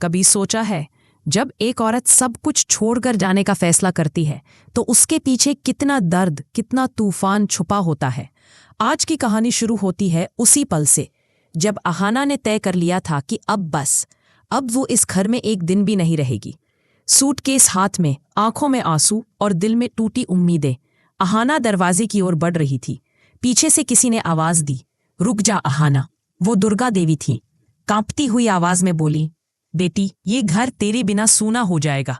कभी सोचा है जब एक औरत सब कुछ छोड़कर जाने का फैसला करती है तो उसके पीछे कितना दर्द, कितना तूफान छुपा होता है। आज की कहानी शुरू होती है उसी पल से जब अहाना ने तय कर लिया था कि अब वो इस घर में एक दिन भी नहीं रहेगी। सूटकेस हाथ में, आंखों में आंसू और दिल में टूटी उम्मीदें, अहाना दरवाजे की ओर बढ़ रही थी। पीछे से किसी ने आवाज दी, रुक जा अहाना। वो दुर्गा देवी थी। कांपती हुई आवाज में बोली, बेटी, ये घर तेरे बिना सूना हो जाएगा।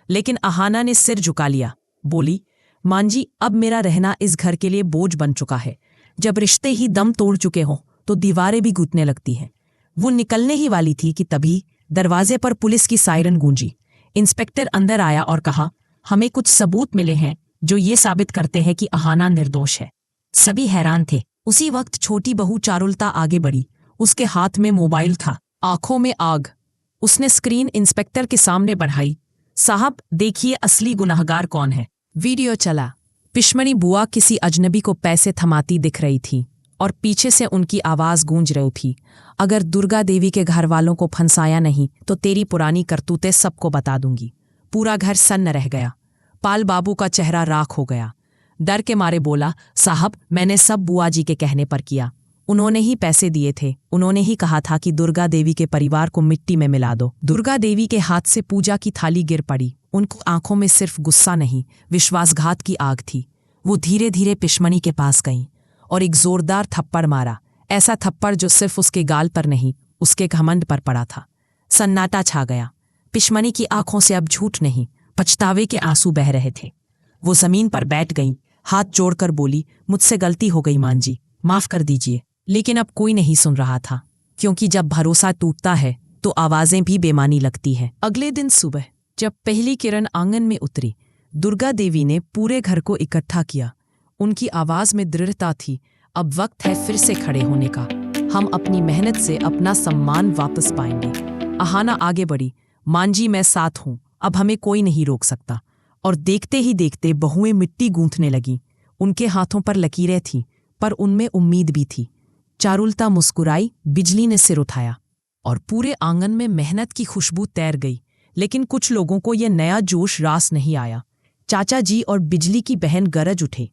लेकिन अहाना ने सिर झुका लिया, बोली, मां जी, अब मेरा रहना इस घर के लिए बोझ बन चुका है। जब रिश्ते ही दम तोड़ चुके हों तो दीवारें भी घुटने लगती हैं। वो निकलने ही वाली थी कि तभी दरवाजे पर पुलिस की सायरन गूंजी। इंस्पेक्टर अंदर आया और कहा, हमें कुछ सबूत मिले हैं जो ये साबित करते हैं कि अहाना निर्दोष है। सभी हैरान थे। उसी वक्त छोटी बहू चारुलता आगे बढ़ी। उसके हाथ में मोबाइल था, आंखों में आग। उसने स्क्रीन इंस्पेक्टर के सामने बढ़ाई। साहब देखिए असली गुनाहगार कौन है। वीडियो चला। पिशमणी बुआ किसी अजनबी को पैसे थमाती दिख रही थी और पीछे से उनकी आवाज गूंज रही थी, अगर दुर्गा देवी के घर वालों को फंसाया नहीं तो तेरी पुरानी करतूतें सबको बता दूंगी। पूरा घर सन्न रह गया। पाल बाबू का चेहरा राख हो गया। डर के मारे बोला, साहब मैंने सब बुआ जी के कहने पर किया। उन्होंने ही पैसे दिए थे। उन्होंने ही कहा था कि दुर्गा देवी के परिवार को मिट्टी में मिला दो। दुर्गा देवी के हाथ से पूजा की थाली गिर पड़ी। उनको आंखों में सिर्फ गुस्सा नहीं, विश्वासघात की आग थी। वो धीरे धीरे पिशमणी के पास गईं और एक जोरदार थप्पड़ मारा। ऐसा थप्पड़ जो सिर्फ उसके गाल पर नहीं, उसके घमंड पर पड़ा था। सन्नाटा छा गया। पिशमणी की आंखों से अब झूठ नहीं, पछतावे के आंसू बह रहे थे। वो जमीन पर बैठ गईं, हाथ जोड़कर बोली, मुझसे गलती हो गई मां जी, माफ कर दीजिए। लेकिन अब कोई नहीं सुन रहा था, क्योंकि जब भरोसा टूटता है तो आवाजें भी बेमानी लगती हैं। अगले दिन सुबह जब पहली किरण आंगन में उतरी, दुर्गा देवी ने पूरे घर को इकट्ठा किया। उनकी आवाज में दृढ़ता थी, अब वक्त है फिर से खड़े होने का। हम अपनी मेहनत से अपना सम्मान वापस पाएंगे। अहाना आगे बढ़ी, मां जी मैं साथ हूं, अब हमें कोई नहीं रोक सकता। और देखते ही देखते बहुएं मिट्टी गूंथने लगीं। उनके हाथों पर लकीरें थीं, पर उनमें उम्मीद भी थी। चारुलता मुस्कुराई, बिजली ने सिर उठाया और पूरे आंगन में मेहनत की खुशबू तैर गई। लेकिन कुछ लोगों को यह नया जोश रास नहीं आया। चाचा जी और बिजली की बहन गरज उठे,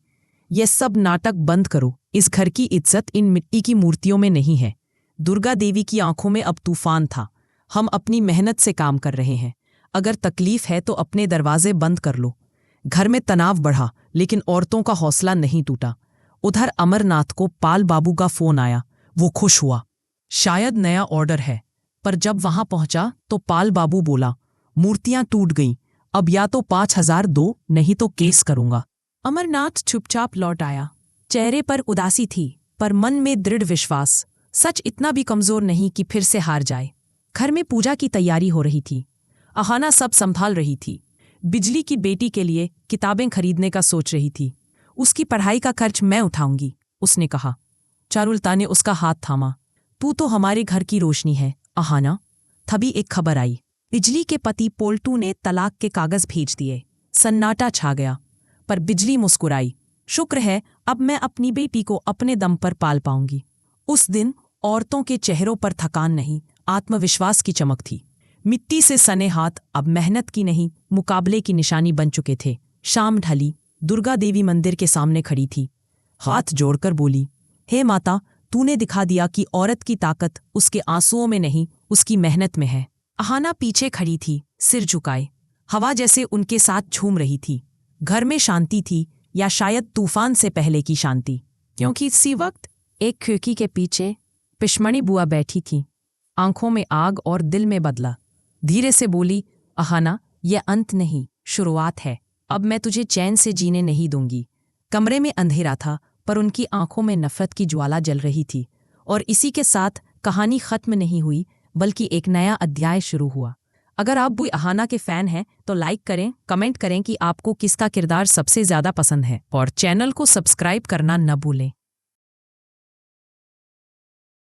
यह सब नाटक बंद करो। इस घर की इज्जत इन मिट्टी की मूर्तियों में नहीं है। दुर्गा देवी की आंखों में अब तूफान था। हम अपनी मेहनत से काम कर रहे हैं। अगर तकलीफ है तो अपने दरवाजे बंद कर लो। घर में तनाव बढ़ा, लेकिन औरतों का हौसला नहीं टूटा। उधर अमरनाथ को पाल बाबू का फोन आया। वो खुश हुआ, शायद नया ऑर्डर है। पर जब वहां पहुंचा तो पाल बाबू बोला, मूर्तियां टूट गईं, अब या तो 5,000 दो, नहीं तो केस करूंगा। अमरनाथ चुपचाप लौट आया। चेहरे पर उदासी थी, पर मन में दृढ़ विश्वास। सच इतना भी कमजोर नहीं कि फिर से हार जाए। घर में पूजा की तैयारी हो रही थी। अहाना सब संभाल रही थी। बिजली की बेटी के लिए किताबें खरीदने का सोच रही थी। उसकी पढ़ाई का खर्च मैं उठाऊंगी, उसने कहा। चारुलता ने उसका हाथ थामा। तू तो हमारे घर की रोशनी है अहाना। तभी एक खबर आई, बिजली के पति पोल्टू ने तलाक के कागज भेज दिए। सन्नाटा छा गया, पर बिजली मुस्कुराई, शुक्र है अब मैं अपनी बेटी को अपने दम पर पाल पाऊंगी। उस दिन औरतों के चेहरों पर थकान नहीं, आत्मविश्वास की चमक थी। मिट्टी से सने हाथ अब मेहनत की नहीं, मुकाबले की निशानी बन चुके थे। शाम ढली। दुर्गा देवी मंदिर के सामने खड़ी थी। हाथ जोड़कर बोली, हे माता, तूने दिखा दिया कि औरत की ताकत उसके आंसुओं में नहीं, उसकी मेहनत में है। अहाना पीछे खड़ी थी, सिर झुकाए। हवा जैसे उनके साथ झूम रही थी। घर में शांति थी, या शायद तूफान से पहले की शांति। क्योंकि इसी वक्त एक खिड़की के पीछे पिशमणी बुआ बैठी थी, आंखों में आग और दिल में बदला। धीरे से बोली, अहाना, यह अंत नहीं, शुरुआत है। अब मैं तुझे चैन से जीने नहीं दूंगी। कमरे में अंधेरा था, पर उनकी आंखों में नफरत की ज्वाला जल रही थी। और इसी के साथ कहानी खत्म नहीं हुई, बल्कि एक नया अध्याय शुरू हुआ। अगर आप भी अहाना के फैन हैं तो लाइक करें, कमेंट करें कि आपको किसका किरदार सबसे ज्यादा पसंद है, और चैनल को सब्सक्राइब करना न भूलें।